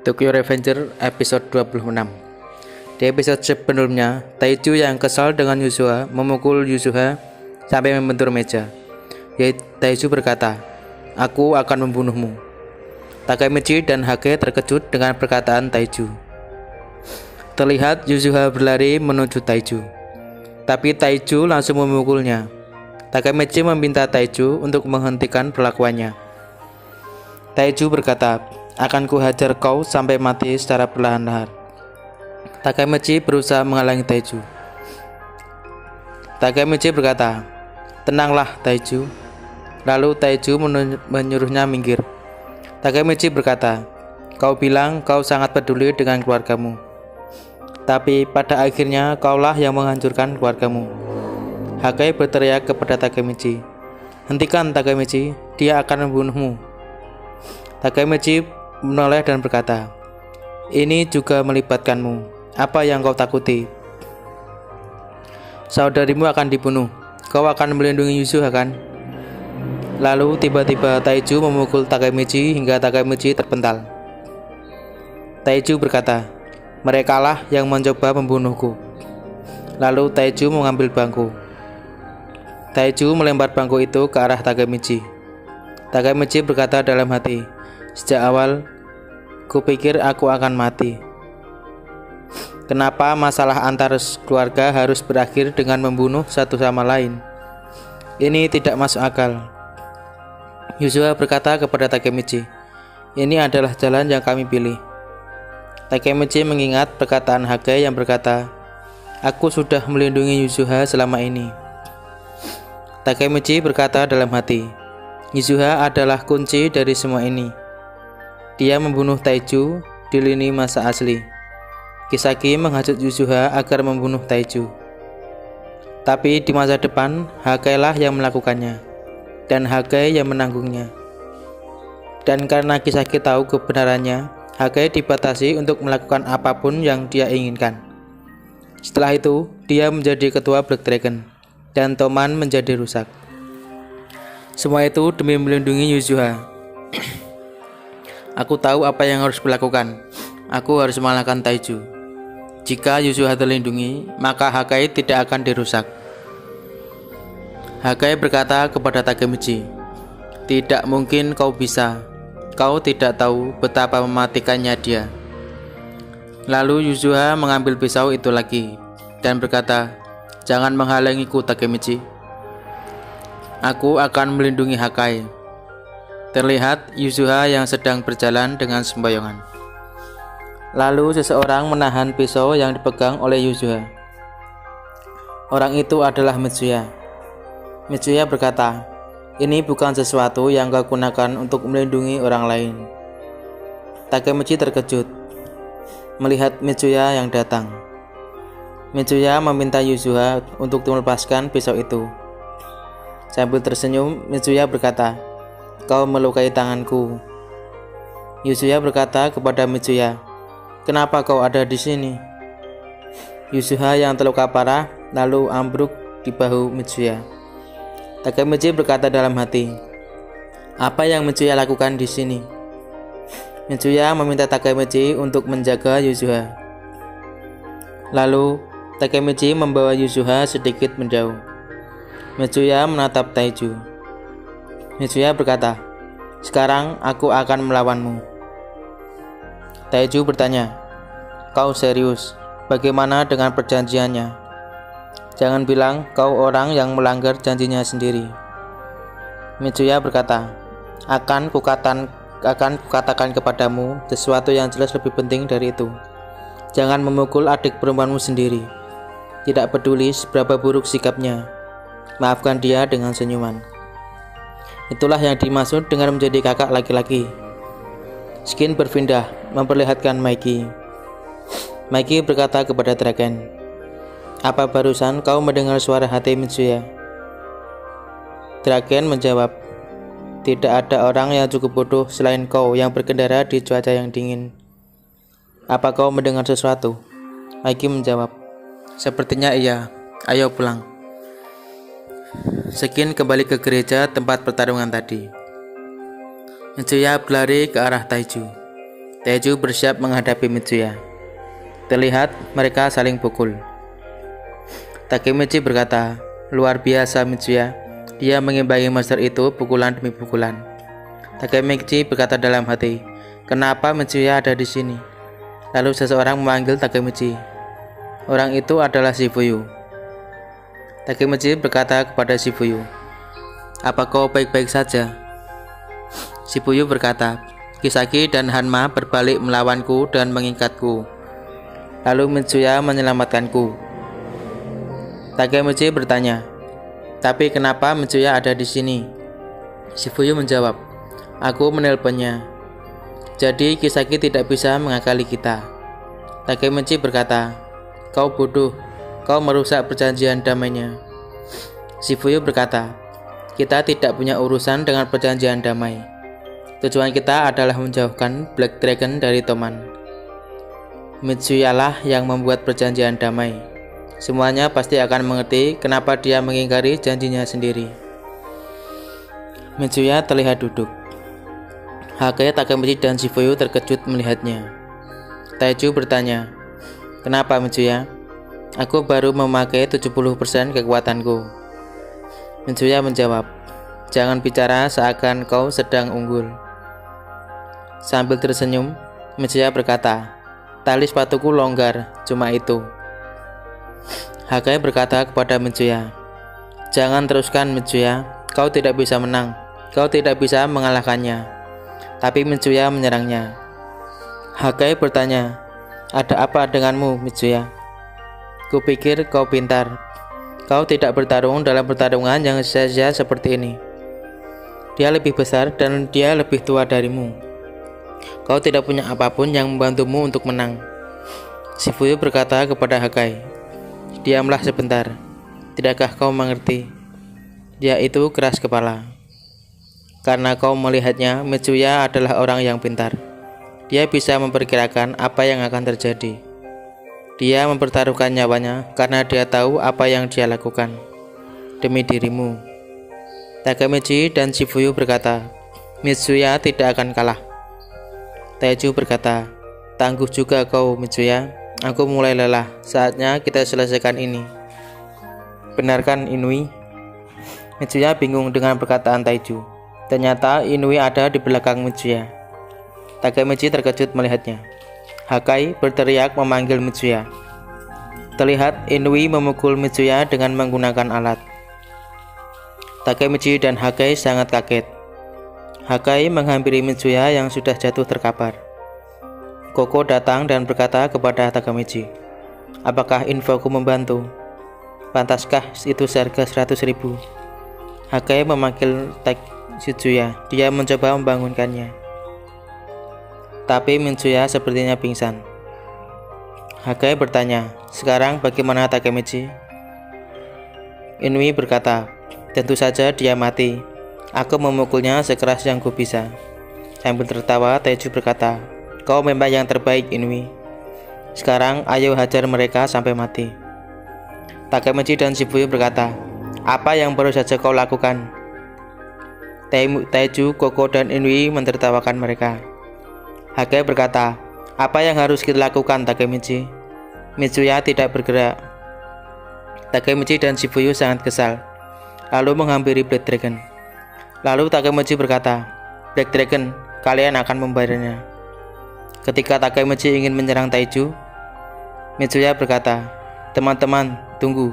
Tokyo Revenger episode 26. Di episode sebelumnya, Taiju yang kesal dengan Yuzua memukul Yuzua sampai membentur meja. Taiju berkata, "Aku akan membunuhmu." Takemichi dan Hake terkejut dengan perkataan Taiju. Terlihat Yuzua berlari menuju Taiju, tapi Taiju langsung memukulnya. Takemichi meminta Taiju untuk menghentikan perlakuannya. Taiju berkata, "Akan kuhajar kau sampai mati secara perlahan-lahan." Takemichi berusaha menghalangi Taiju. Takemichi berkata, "Tenanglah, Taiju." Lalu Taiju menyuruhnya minggir. Takemichi berkata, "Kau bilang kau sangat peduli dengan keluargamu, tapi pada akhirnya kaulah yang menghancurkan keluargamu." Hake berteriak kepada Takemichi, "Hentikan, Takemichi, dia akan membunuhmu." Takemichi menoleh dan berkata, "Ini juga melibatkanmu. Apa yang kau takuti? Saudarimu akan dibunuh. Kau akan melindungi Yuzua, kan?" Lalu tiba-tiba Taiju memukul Takemichi hingga Takemichi terpental. Taiju berkata, "Merekalah yang mencoba membunuhku." Lalu Taiju mengambil bangku. Taiju melempar bangku itu ke arah Takemichi. Takemichi berkata dalam hati, "Sejak awal, kupikir aku akan mati. Kenapa masalah antar keluarga harus berakhir dengan membunuh satu sama lain? Ini tidak masuk akal." Yuzua berkata kepada Takemichi, "Ini adalah jalan yang kami pilih." Takemichi mengingat perkataan Hake yang berkata, "Aku sudah melindungi Yuzua selama ini." Takemichi berkata dalam hati, "Yuzua adalah kunci dari semua ini. Dia membunuh Taiju di lini masa asli. Kisaki menghasut Yuzua agar membunuh Taiju. Tapi di masa depan, Hake lah yang melakukannya, dan Hake yang menanggungnya. Dan karena Kisaki tahu kebenarannya, Hake dibatasi untuk melakukan apapun yang dia inginkan. Setelah itu, dia menjadi ketua Black Dragon, dan Toman menjadi rusak. Semua itu demi melindungi Yuzua. Aku tahu apa yang harus kulakukan. Aku harus mengalahkan Taiju. Jika Yuzua terlindungi, maka Hake tidak akan dirusak." Hake berkata kepada Takemichi, "Tidak mungkin kau bisa. Kau tidak tahu betapa mematikannya dia." Lalu Yuzua mengambil pisau itu lagi dan berkata, "Jangan menghalangiku, Takemichi. Aku akan melindungi Hake." Terlihat Yuzua yang sedang berjalan dengan sembayangan. Lalu seseorang menahan pisau yang dipegang oleh Yuzua. Orang itu adalah Mitsuya. Mitsuya berkata, "Ini bukan sesuatu yang kau gunakan untuk melindungi orang lain." Takemichi terkejut melihat Mitsuya yang datang. Mitsuya meminta Yuzua untuk melepaskan pisau itu. Sambil tersenyum, Mitsuya berkata, "Kau melukai tanganku." Yuzua berkata kepada Mitsuya, "Kenapa kau ada di sini?" Yuzua yang terluka parah lalu ambruk di bahu Mitsuya. Takemichi berkata dalam hati, "Apa yang Mitsuya lakukan di sini?" Mitsuya meminta Takemichi untuk menjaga Yuzua. Lalu Takemichi membawa Yuzua sedikit menjauh. Mitsuya menatap Taiju. Mitsuya berkata, "Sekarang aku akan melawanmu." Taiju bertanya, "Kau serius? Bagaimana dengan perjanjiannya? Jangan bilang kau orang yang melanggar janjinya sendiri." Mitsuya berkata, Akan kukatakan kepadamu sesuatu yang jelas lebih penting dari itu. Jangan memukul adik perempuanmu sendiri. Tidak peduli seberapa buruk sikapnya. Maafkan dia dengan senyuman. Itulah yang dimaksud dengan menjadi kakak laki-laki." Skin berpindah, memperlihatkan Mikey. Mikey berkata kepada Draken, "Apa barusan kau mendengar suara hati Mitsuya?" Draken menjawab, "Tidak ada orang yang cukup bodoh selain kau yang berkendara di cuaca yang dingin. Apa kau mendengar sesuatu?" Mikey menjawab, "Sepertinya iya. Ayo pulang." Skin kembali ke gereja tempat pertarungan tadi. Mitsuya berlari ke arah Taiju. Taiju bersiap menghadapi Mitsuya. Terlihat mereka saling pukul. Takemichi berkata, "Luar biasa Mitsuya, dia mengimbangi monster itu pukulan demi pukulan." Takemichi berkata dalam hati, "Kenapa Mitsuya ada di sini?" Lalu seseorang memanggil Takemichi. Orang itu adalah Shifuyu. Takemichi berkata kepada Shifuyu, "Apa kau baik-baik saja?" Shifuyu berkata, "Kisaki dan Hanma berbalik melawanku dan mengikatku. Lalu Mitsuya menyelamatkanku." Takemichi bertanya, "Tapi kenapa Mitsuya ada di sini?" Shifuyu menjawab, "Aku menelponnya. Jadi Kisaki tidak bisa mengakali kita." Takemichi berkata, "Kau bodoh, kau merusak perjanjian damainya." Shifuyu berkata, "Kita tidak punya urusan dengan perjanjian damai. Tujuan kita adalah menjauhkan Black Dragon dari Toman. Mitsuya lah yang membuat perjanjian damai. Semuanya pasti akan mengerti kenapa dia mengingkari janjinya sendiri." Mitsuya terlihat duduk. Hake, Takemichi, dan Shifuyu terkejut melihatnya. Taiju bertanya, "Kenapa Mitsuya?" "Aku baru memakai 70% kekuatanku." Mitsuya menjawab, "Jangan bicara seakan kau sedang unggul." Sambil tersenyum, Mitsuya berkata, "Tali sepatuku longgar, cuma itu." Hake berkata kepada Mitsuya, "Jangan teruskan Mitsuya, kau tidak bisa menang, kau tidak bisa mengalahkannya." Tapi Mitsuya menyerangnya. Hake bertanya, "Ada apa denganmu Mitsuya? Kupikir kau pintar. Kau tidak bertarung dalam pertarungan yang sia-sia seperti ini. Dia lebih besar dan dia lebih tua darimu. Kau tidak punya apapun yang membantumu untuk menang." Shifuyu berkata kepada Hake, "Diamlah sebentar. Tidakkah kau mengerti? Dia itu keras kepala. Karena kau melihatnya, Mitsuya adalah orang yang pintar. Dia bisa memperkirakan apa yang akan terjadi. Dia mempertaruhkan nyawanya karena dia tahu apa yang dia lakukan demi dirimu." Takemichi dan Shifuyu berkata, "Mitsuya tidak akan kalah." Taiju berkata, "Tangguh juga kau Mitsuya. Aku mulai lelah. Saatnya kita selesaikan ini. Benarkan Inui?" Mitsuya bingung dengan perkataan Taiju. Ternyata Inui ada di belakang Mitsuya. Takemichi terkejut melihatnya. Hake berteriak memanggil Mitsuya. Terlihat Inui memukul Mitsuya dengan menggunakan alat. Takemichi dan Hake sangat kaget. Hake menghampiri Mitsuya yang sudah jatuh terkapar. Koko datang dan berkata kepada Takemichi, "Apakah infoku membantu? Pantaskah itu seharga 100.000? Hake memanggil Mitsuya. Dia mencoba membangunkannya. Tapi Mitsuya sepertinya pingsan. Hake bertanya, "Sekarang bagaimana Takemichi?" Inui berkata, "Tentu saja dia mati. Aku memukulnya sekeras yang ku bisa." Sambil tertawa, Taiju berkata, "Kau memang yang terbaik Inui. Sekarang ayo hajar mereka sampai mati." Takemichi dan Shifuyu berkata, "Apa yang baru saja kau lakukan?" Taiju, Koko, dan Inui mentertawakan mereka. Hake berkata, "Apa yang harus kita lakukan Takemichi?" Mitsuya tidak bergerak. Takemichi dan Shifuyu sangat kesal, lalu menghampiri Black Dragon. Lalu Takemichi berkata, "Black Dragon, kalian akan membayarnya." Ketika Takemichi ingin menyerang Taiju, Mitsuya berkata, "Teman-teman, tunggu.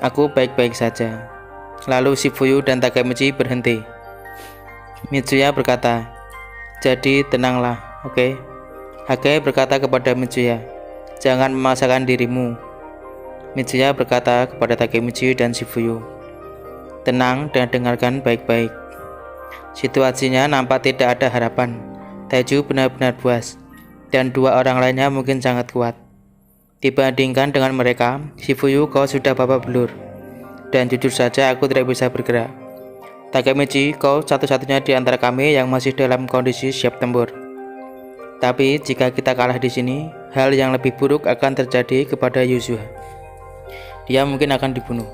Aku baik-baik saja." Lalu Shifuyu dan Takemichi berhenti. Mitsuya berkata, "Jadi tenanglah, oke?" Hake berkata kepada Mitsuya, "Jangan memaksakan dirimu." Mitsuya berkata kepada Takemichi dan Shifuyu, "Tenang dan dengarkan baik-baik. Situasinya nampak tidak ada harapan. Taiju benar-benar buas, dan dua orang lainnya mungkin sangat kuat. Dibandingkan dengan mereka, Shifuyu kau sudah babak belur. Dan jujur saja aku tidak bisa bergerak. Takemichi, kau satu-satunya di antara kami yang masih dalam kondisi siap tempur. Tapi jika kita kalah di sini, hal yang lebih buruk akan terjadi kepada Yuzua. Dia mungkin akan dibunuh."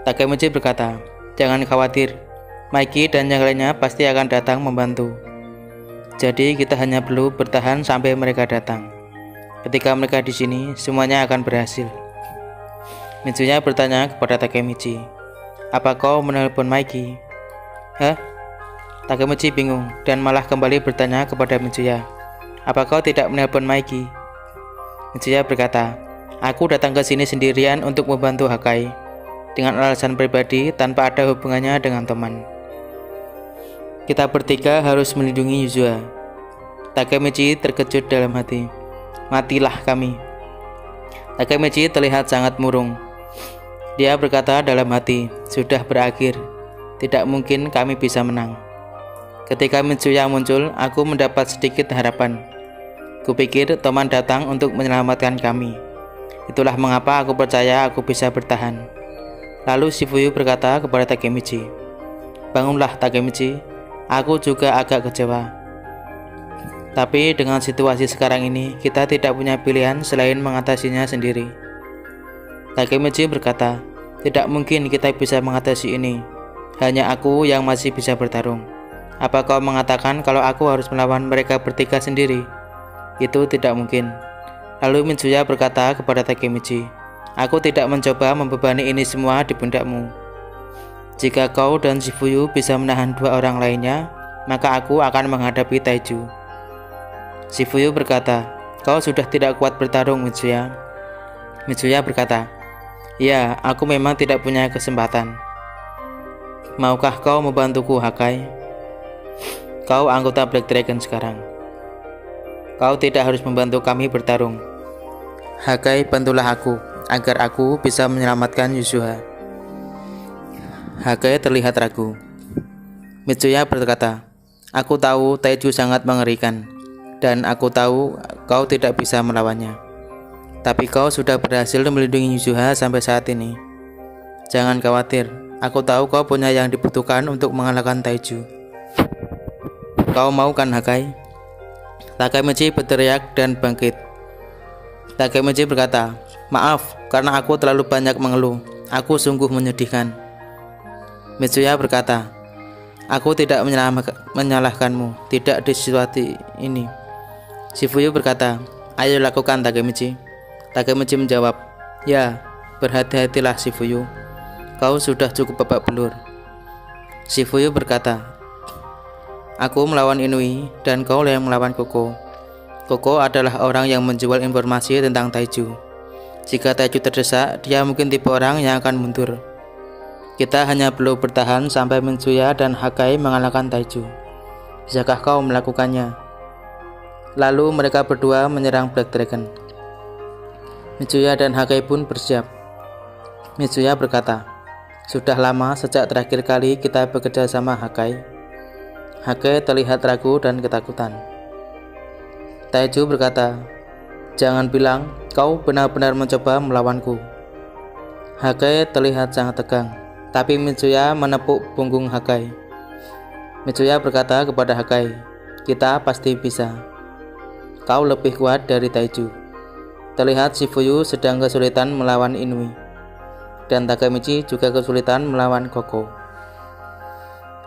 Takemichi berkata, "Jangan khawatir, Maiki dan yang lainnya pasti akan datang membantu." Jadi kita hanya perlu bertahan sampai mereka datang. Ketika mereka di sini, semuanya akan berhasil. Mitsuya bertanya kepada Takemichi, "Apa kau menelpon Maiki?" "Hah?" Takemichi bingung dan malah kembali bertanya kepada Mitsuya, "Apa kau tidak menelpon Maiki?" Mitsuya berkata, "Aku datang ke sini sendirian untuk membantu Hakai dengan alasan pribadi tanpa ada hubungannya dengan teman. Kita bertiga harus melindungi Yuzua." Takemichi terkejut dalam hati. "Matilah kami." Takemichi terlihat sangat murung. Dia berkata dalam hati, "Sudah berakhir. Tidak mungkin kami bisa menang." Ketika Mitsuya muncul, aku mendapat sedikit harapan. Kupikir teman datang untuk menyelamatkan kami. Itulah mengapa aku percaya aku bisa bertahan. Lalu Shifuyu berkata kepada Takemichi, "Bangunlah Takemichi, aku juga agak kecewa. Tapi dengan situasi sekarang ini, kita tidak punya pilihan selain mengatasinya sendiri." Takemichi berkata, "Tidak mungkin kita bisa mengatasi ini. Hanya aku yang masih bisa bertarung. Apa kau mengatakan kalau aku harus melawan mereka bertiga sendiri? Itu tidak mungkin." Lalu Mitsuya berkata kepada Takemichi, "Aku tidak mencoba membebani ini semua di pundakmu. Jika kau dan Shifuyu bisa menahan dua orang lainnya, maka aku akan menghadapi Taiju." Shifuyu berkata, "Kau sudah tidak kuat bertarung, Mitsuya." Mitsuya berkata, "Ya, aku memang tidak punya kesempatan. Maukah kau membantuku, Hakai? Kau anggota Black Dragon sekarang. Kau tidak harus membantu kami bertarung. Hakai, bantulah aku, agar aku bisa menyelamatkan Yuzua." Hakai terlihat ragu. Mitsuya berkata, "Aku tahu Taiju sangat mengerikan, dan aku tahu kau tidak bisa melawannya. Tapi kau sudah berhasil melindungi Yuzua sampai saat ini. Jangan khawatir, aku tahu kau punya yang dibutuhkan untuk mengalahkan Taiju. Kau mau kan, Hakai?" Takemichi berteriak dan bangkit. Takemichi berkata, "Maaf, karena aku terlalu banyak mengeluh. Aku sungguh menyedihkan." Mitsuya berkata, "Aku tidak menyalahkanmu, tidak di situasi ini." Shifuyu berkata, "Ayo lakukan, Takemichi." Takemichi menjawab, "Ya, berhati-hatilah Shifuyu. Kau sudah cukup babak belur." Shifuyu berkata, "Aku melawan Inui dan kau yang melawan Koko. Koko adalah orang yang menjual informasi tentang Taiju. Jika Taiju terdesak, dia mungkin tipe orang yang akan mundur. Kita hanya perlu bertahan sampai Mitsuya dan Hakai mengalahkan Taiju. Bisakah kau melakukannya?" Lalu mereka berdua menyerang Black Dragon. Mitsuya dan Hakai pun bersiap. Mitsuya berkata, "Sudah lama sejak terakhir kali kita bekerja sama Hakai." Hakai terlihat ragu dan ketakutan. Taiju berkata, "Jangan bilang kau benar-benar mencoba melawanku." Hakai terlihat sangat tegang, tapi Mitsuya menepuk punggung Hakai. Mitsuya berkata kepada Hakai, "Kita pasti bisa. Kau lebih kuat dari Taiju." Terlihat Shifuyu sedang kesulitan melawan Inui, dan Takemichi juga kesulitan melawan Koko.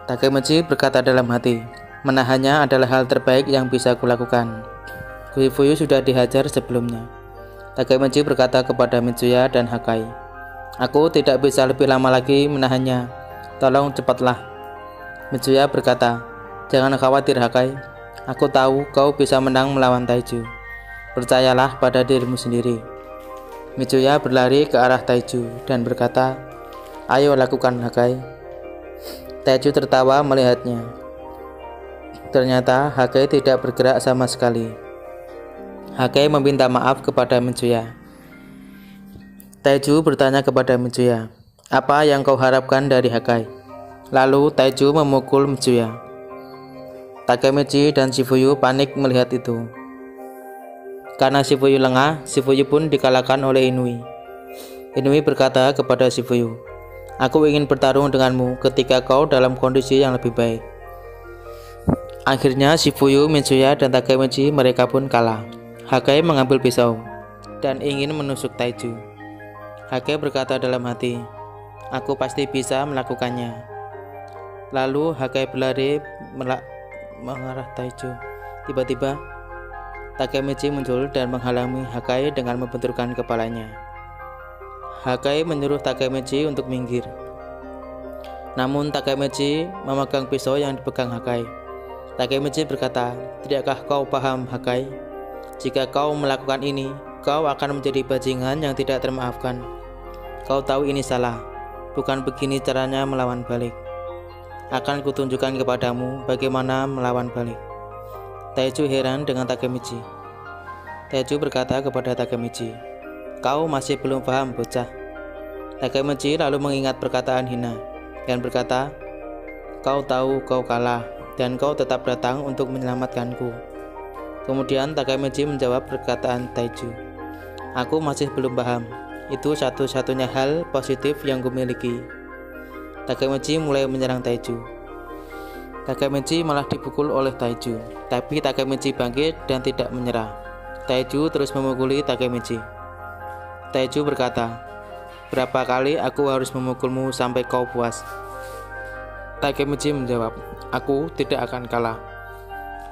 Takemichi berkata dalam hati, "Menahannya adalah hal terbaik yang bisa kulakukan. Shifuyu sudah dihajar sebelumnya." Takemichi berkata kepada Mitsuya dan Hakai, "Aku tidak bisa lebih lama lagi menahannya. Tolong cepatlah." Mitsuya berkata, "Jangan khawatir, Hakai. Aku tahu kau bisa menang melawan Taiju. Percayalah pada dirimu sendiri." Mitsuya berlari ke arah Taiju dan berkata, "Ayo lakukan, Hakai." Taiju tertawa melihatnya. Ternyata Hakai tidak bergerak sama sekali. Hakai meminta maaf kepada Mitsuya. Taiju bertanya kepada Mitsuya, "Apa yang kau harapkan dari Hakai?" Lalu Taiju memukul Mitsuya. Takemichi dan Shifuyu panik melihat itu. Karena Shifuyu lengah, Shifuyu pun dikalahkan oleh Inui. Inui berkata kepada Shifuyu, "Aku ingin bertarung denganmu ketika kau dalam kondisi yang lebih baik." Akhirnya Shifuyu, Mitsuya, dan Takemichi mereka pun kalah. Hakai mengambil pisau dan ingin menusuk Taiju. Hakai berkata dalam hati, "Aku pasti bisa melakukannya." Lalu Hakai berlari mengarah Taiju. Tiba-tiba, Takemichi muncul dan menghalangi Hakai dengan membenturkan kepalanya. Hakai menyuruh Takemichi untuk minggir. Namun Takemichi memegang pisau yang dipegang Hakai. Takemichi berkata, "Tidakkah kau paham, Hakai? Jika kau melakukan ini, kau akan menjadi bajingan yang tidak termaafkan. Kau tahu ini salah. Bukan begini caranya melawan balik. Akan kutunjukkan kepadamu bagaimana melawan balik." Taiju heran dengan Takemichi. Taiju berkata kepada Takemichi, "Kau masih belum paham, bocah." Takemichi lalu mengingat perkataan Hina dan berkata, "Kau tahu kau kalah dan kau tetap datang untuk menyelamatkanku." Kemudian Takemichi menjawab perkataan Taiju, "Aku masih belum paham. Itu satu-satunya hal positif yang kumiliki." Takemichi mulai menyerang Taiju. Takemichi malah dipukul oleh Taiju, tapi Takemichi bangkit dan tidak menyerah. Taiju terus memukuli Takemichi. Taiju berkata, "Berapa kali aku harus memukulmu sampai kau puas?" Takemichi menjawab, "Aku tidak akan kalah."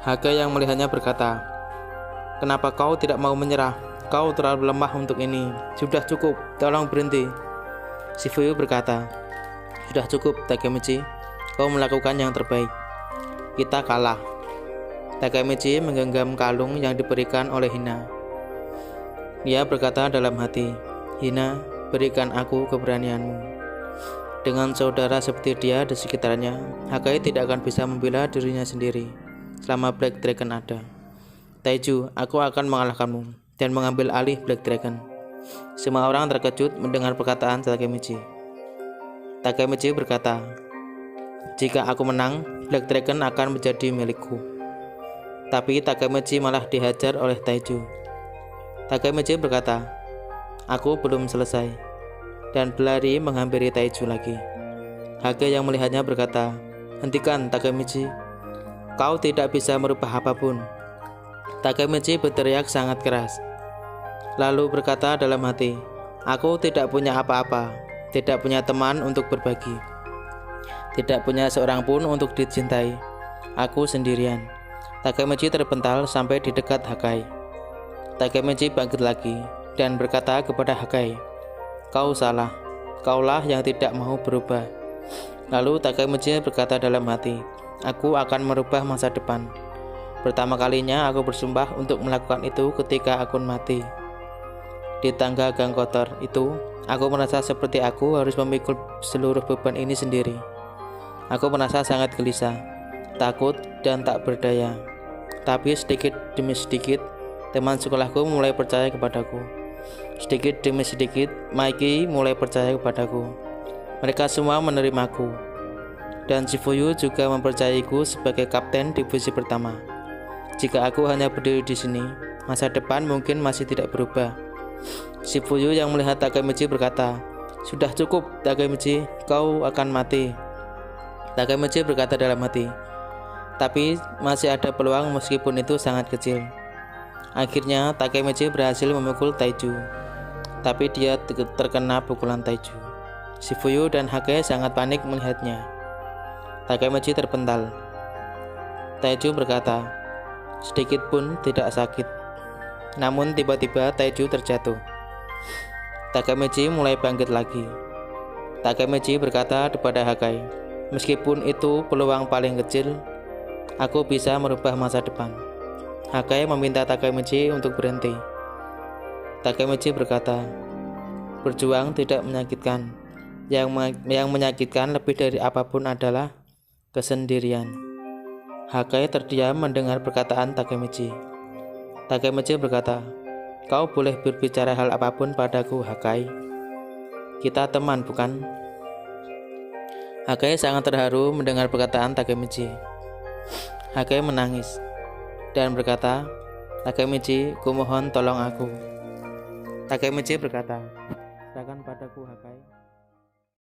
Hakai yang melihatnya berkata, "Kenapa kau tidak mau menyerah? Kau terlalu lemah untuk ini. Sudah cukup, tolong berhenti." Shifuyu berkata, "Sudah cukup, Takemichi. Kau melakukan yang terbaik. Kita kalah." Takemichi menggenggam kalung yang diberikan oleh Hina. Dia berkata dalam hati, "Hina, berikan aku keberanianmu." Dengan saudara seperti dia di sekitarnya, Hakai tidak akan bisa membela dirinya sendiri selama Black Dragon ada. "Taiju, aku akan mengalahkanmu dan mengambil alih Black Dragon." Semua orang terkejut mendengar perkataan Takemichi. Takemichi berkata, "Jika aku menang, Black Dragon akan menjadi milikku." Tapi Takemichi malah dihajar oleh Taiju. Takemichi berkata, "Aku belum selesai," dan berlari menghampiri Taiju lagi. Hakai yang melihatnya berkata, "Hentikan, Takemichi. Kau tidak bisa merubah apapun." Takemichi berteriak sangat keras, lalu berkata dalam hati, "Aku tidak punya apa-apa, tidak punya teman untuk berbagi, tidak punya seorang pun untuk dicintai. Aku sendirian." Takemichi terpental sampai di dekat Hakai. Takemichi bangkit lagi dan berkata kepada Hakai, "Kau salah, kaulah yang tidak mau berubah." Lalu Takemichi berkata dalam hati, "Aku akan merubah masa depan. Pertama kalinya aku bersumpah untuk melakukan itu ketika aku mati. Di tangga gang kotor itu, aku merasa seperti aku harus memikul seluruh beban ini sendiri. Aku merasa sangat gelisah, takut, dan tak berdaya. Tapi sedikit demi sedikit, teman sekolahku mulai percaya kepadaku. Sedikit demi sedikit, Mikey mulai percaya kepadaku. Mereka semua menerimaku. Dan Shifuyu juga mempercayaiku sebagai kapten divisi pertama. Jika aku hanya berdiri di sini, masa depan mungkin masih tidak berubah." Shifuyu yang melihat Takemichi berkata, "Sudah cukup, Takemichi, kau akan mati." Takemichi berkata dalam hati, "Tapi masih ada peluang meskipun itu sangat kecil." Akhirnya Takemichi berhasil memukul Taiju, tapi dia terkena pukulan Taiju. Shifuyu dan Hakai sangat panik melihatnya. Takemichi terpental. Taiju berkata, "Sedikit pun tidak sakit." Namun tiba-tiba Taiju terjatuh. Takemichi mulai bangkit lagi. Takemichi berkata kepada Hakai, "Meskipun itu peluang paling kecil, aku bisa merubah masa depan." Hakai meminta Takemichi untuk berhenti. Takemichi berkata, "Berjuang tidak menyakitkan. Yang menyakitkan lebih dari apapun adalah kesendirian." Hakai terdiam mendengar perkataan Takemichi. Takemichi berkata, "Kau boleh berbicara hal apapun padaku, Hakai. Kita teman, bukan?" Hakai sangat terharu mendengar perkataan Takemichi. Hakai menangis dan berkata, "Takemichi, kumohon tolong aku." Takemichi berkata, "Serahkan padaku, Hakai."